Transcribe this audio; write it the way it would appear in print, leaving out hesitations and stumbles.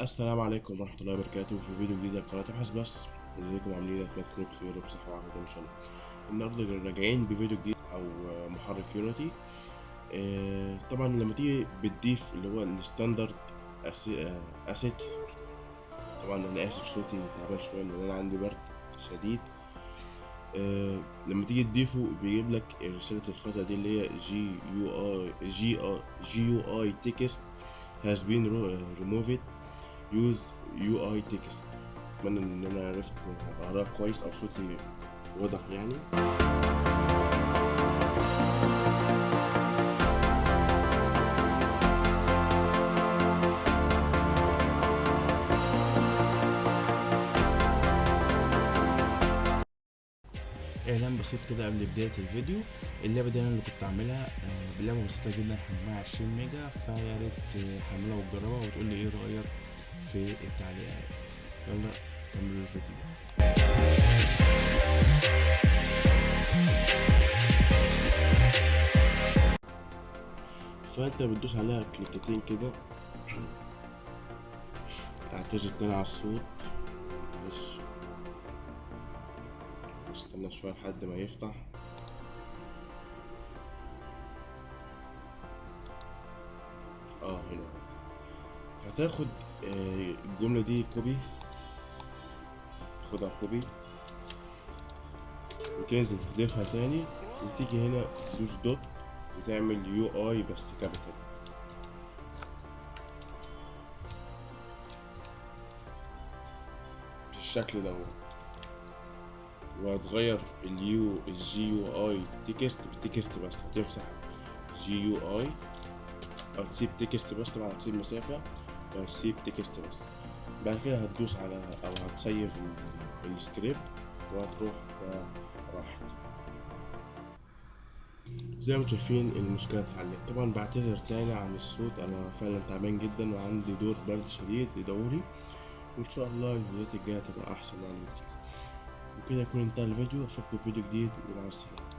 السلام عليكم ورحمة الله وبركاته. في فيديو جديد على قناة ابحث بس. ازيكم عاملين؟ اتمنى تكونوا بخير وبصحة وعافية ان شاء الله. النهارده راجعين بفيديو جديد او محرك يونتي. طبعا لما تيجي بتضيف اللي هو الستاندرد اسيتس. طبعا انا اسف صوتي تعبان شوية لان انا عندي برد شديد. لما تيجي تضيفه بيجيب لك رسالة الخطأ دي اللي هي GUI text has been removed use UI text. اتمنى ان انا عرفت اقراها كويس او صوتي واضح يعني. اعلان بسيط كده قبل بداية الفيديو. اللعبة دي انا اللي كنت عاملها، اللعبة بسيطة جدا، حجمها 20 ميجا، فيا ريت تحملها وتجربها وتقول لي ايه رأيك في التعليقات. يلا كملوا الفيديو. فانت بتدوس عليها كليكتين كده. اعتذر تاني على الصوت، بس استنى شوية لحد ما يفتح. هنا هتاخد الجملة دي كوبي، خدها كوبي وتنزل تضيفها تاني، وتيجي هنا تدوس دوت وتعمل UI بس كابيتال بالشكل دوت، وهتغير GUI تكست بتكست بس، هتمسح GUI او تسيب تكست بس، طبعا هتسيب مسافة وهتسيب تكست بس. بعد كده هتدوس على او هتسيف السكريبت وهتروح راحت. زي ما شايفين المشكلة اتحلت. طبعا بعتذر تاني عن الصوت، انا فعلا تعبان جدا وعندي دور برد شديد ادعولي، وان شاء الله الفيديوهات الجاية تبقى احسن يعني بكتير. وكده يكون انتهى الفيديو. اشوفكم في فيديو جديد ومع السلامة.